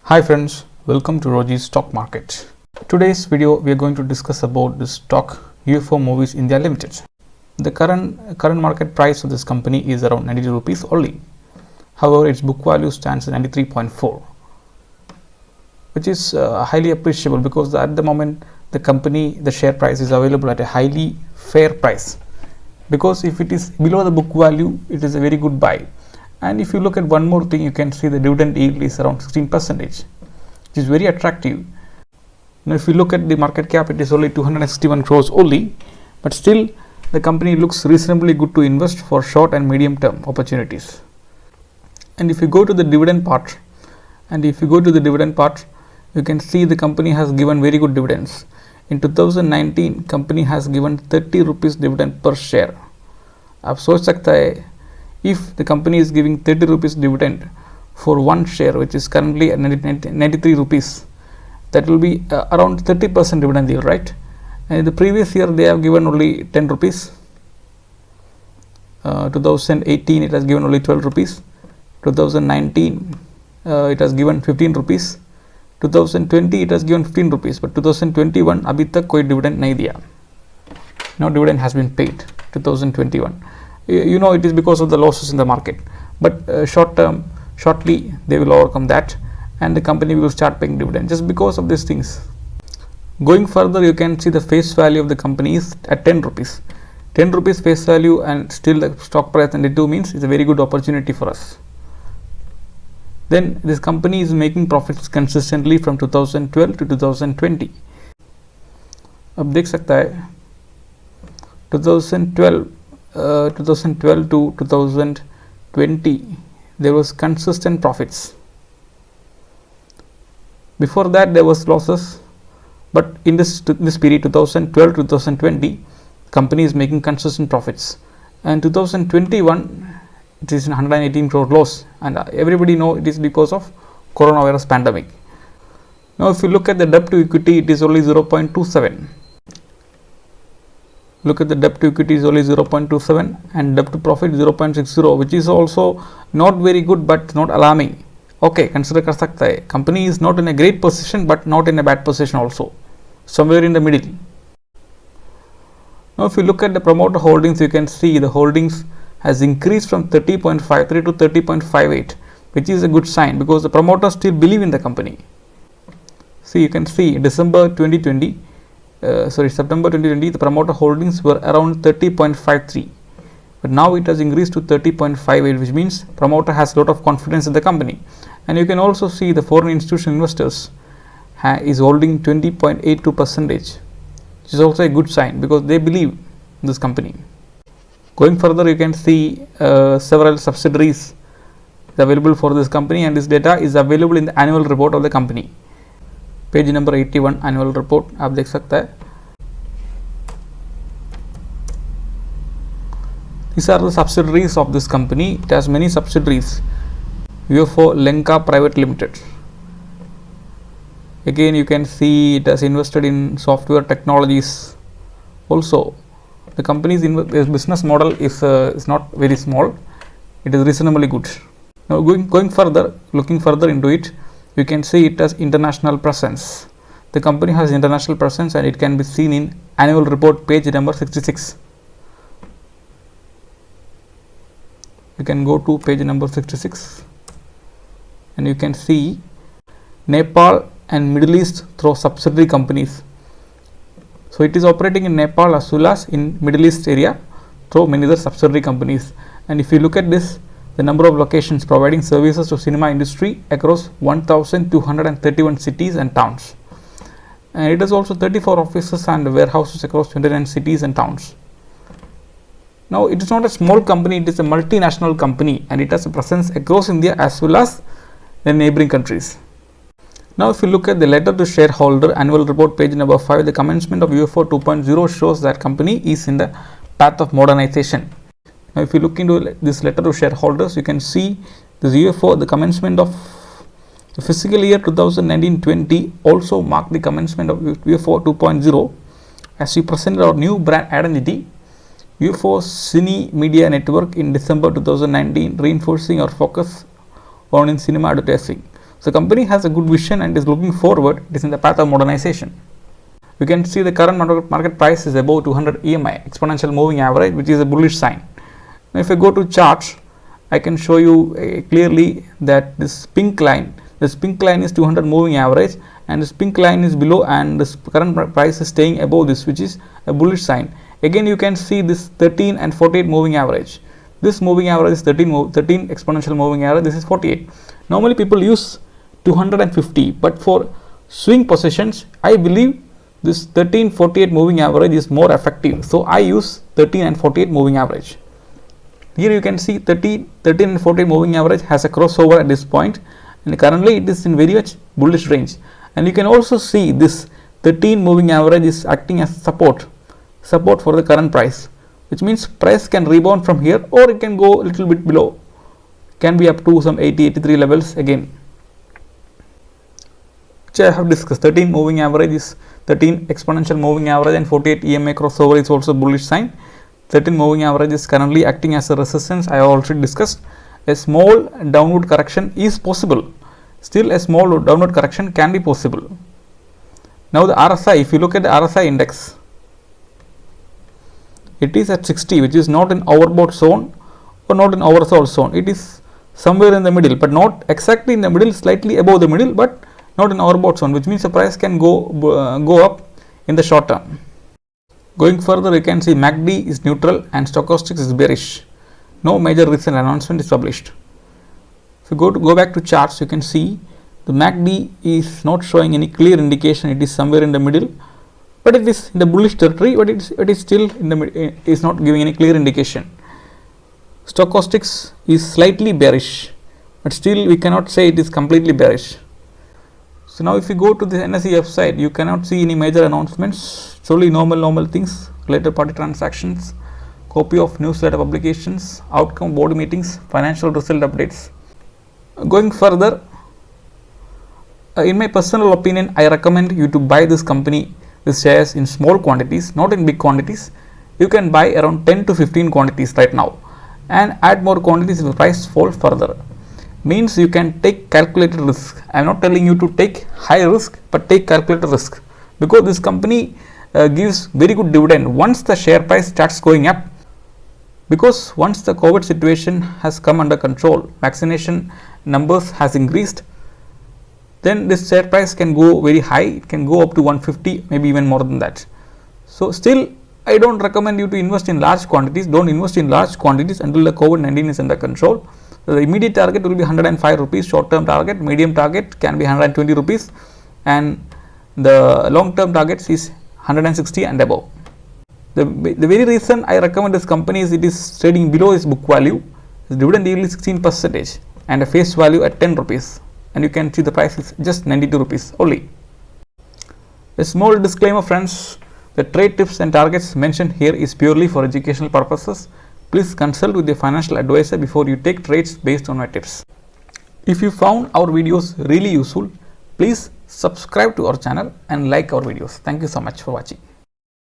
Hi friends, welcome to Roji's Stock Market. Today's video we are going to discuss about the stock UFO Movies India Limited. The current market price of this company is around 92 rupees only. However, its book value stands at 93.4, which is highly appreciable because at the moment the share price is available at a highly fair price. Because if it is below the book value, it is a very good buy. And if you look at one more thing, you can see the dividend yield is around 16%, which is very attractive. Now, if you look at the market cap, it is only 261 crores only, but still the company looks reasonably good to invest for short and medium term opportunities. And if you go to the dividend part, you can see the company has given very good dividends. In 2019, company has given 30 rupees dividend per share. आप सोच सकता है, if the company is giving 30 rupees dividend for one share, which is currently at 93 rupees, that will be around 30% dividend yield, right? And in the previous year, they have given only 10 rupees. 2018, it has given only 12 rupees. 2019, it has given 15 rupees. 2020, it has given 15 rupees. But 2021, abhi tak koi dividend nahi diya. No dividend has been paid. 2021. You know, it is because of the losses in the market, but shortly they will overcome that and the company will start paying dividend just because of these things. Going further, you can see the face value of the company is at 10 rupees. 10 rupees face value and still the stock price 92 means it's a very good opportunity for us. Then this company is making profits consistently from 2012 to 2020. अब देख सकता है 2012 to 2020 there was consistent profits. Before that there was losses, but in this period 2012 to 2020 company is making consistent profits, and 2021 it is 118 crore loss, and everybody know it is because of coronavirus pandemic. Now if you look at the debt to equity, it is only 0.27. Look at the debt to equity is only 0.27 and debt to profit 0.60, which is also not very good but not alarming. Okay, consider कर सकता है. Company is not in a great position but not in a bad position also. Somewhere in the middle. Now if you look at the promoter holdings, you can see the holdings has increased from 30.53 to 30.58, which is a good sign because the promoters still believe in the company. See, you can see September 2020, the promoter holdings were around 30.53, but now it has increased to 30.58, which means promoter has a lot of confidence in the company. And you can also see the foreign institutional investors is holding 20.82%, which is also a good sign because they believe in this company. Going further, you can see several subsidiaries available for this company, and this data is available in the annual report of the company. Page number 81 annual report आप देख सकता है. These are the subsidiaries of this company. It has many subsidiaries. UFO Lenka Private Limited. Again, you can see it has invested in software technologies. Also, the company's business model is not very small. It is reasonably good. Now, going further, looking further into it, you can see it has international presence. The company has international presence and it can be seen in annual report page number 66. You can go to page number 66 and you can see Nepal and Middle East through subsidiary companies. So it is operating in Nepal as well as in Middle East area through many other subsidiary companies. And if you look at this, the number of locations providing services to cinema industry across 1,231 cities and towns, and it has also 34 offices and warehouses across 29 cities and towns. Now it is not a small company, it is a multinational company and it has a presence across India as well as the neighboring countries. Now if you look at the letter to shareholder annual report page number 5, the commencement of UFO 2.0 shows that company is in the path of modernization. Now if you look into this letter to shareholders, you can see this UFO, the commencement of the fiscal year 2019-20 also marked the commencement of UFO 2.0 as we presented our new brand identity, UFO Cine Media Network, in December 2019, reinforcing our focus on in cinema advertising. So company has a good vision and is looking forward. It is in the path of modernization. You can see the current market price is above 200 EMI, exponential moving average, which is a bullish sign. Now if I go to charts, I can show you clearly that this pink line is 200 moving average, and this pink line is below, and this current price is staying above this, which is a bullish sign. Again you can see this 13 and 48 moving average. This moving average is 13 exponential moving average, this is 48. Normally people use 250, but for swing positions I believe this 13-48 moving average is more effective, so I use 13 and 48 moving average. Here you can see 13 and 48 moving average has a crossover at this point, and currently it is in very much bullish range. And you can also see this 13 moving average is acting as support for the current price, which means price can rebound from here, or it can go a little bit below, can be up to some 80-83 levels again, which I have discussed. 13 moving average is 13 exponential moving average, and 48 EMA crossover is also bullish sign. 13 moving average is currently acting as a resistance. I already discussed. A small downward correction is possible. Still a small downward correction can be possible. Now the RSI, if you look at the RSI index, it is at 60, which is not in overbought zone or not in oversold zone. It is somewhere in the middle, but not exactly in the middle, slightly above the middle, but not in overbought zone, which means the price can go up in the short term. Going further, you can see MACD is neutral and stochastics is bearish. No major recent announcement is published. If you go back to charts, you can see the MACD is not showing any clear indication. It is somewhere in the middle, but it is in the bullish territory, but it is still in the is not giving any clear indication. Stochastics is slightly bearish, but still we cannot say it is completely bearish. So now if you go to the NSE website, you cannot see any major announcements. It's only normal things, related party transactions, copy of newsletter publications, outcome board meetings, financial result updates. Going further, in my personal opinion, I recommend you to buy this company, these shares in small quantities, not in big quantities. You can buy around 10 to 15 quantities right now and add more quantities if the price falls further. Means you can take calculated risk. I am not telling you to take high risk, but take calculated risk, because this company gives very good dividend once the share price starts going up, because once the COVID situation has come under control, vaccination numbers has increased, then this share price can go very high. It can go up to 150, maybe even more than that. So still I don't recommend you to invest in large quantities. Don't invest in large quantities until the COVID-19 is under control. The immediate target will be 105 rupees, short term target, medium target can be 120 rupees, and the long term targets is 160 and above. The very reason I recommend this company is it is trading below its book value. Its dividend yield is 16% and a face value at 10 rupees, and you can see the price is just 92 rupees only. A small disclaimer, friends, the trade tips and targets mentioned here is purely for educational purposes. Please consult with your financial advisor before you take trades based on my tips. If you found our videos really useful, please subscribe to our channel and like our videos. Thank you so much for watching.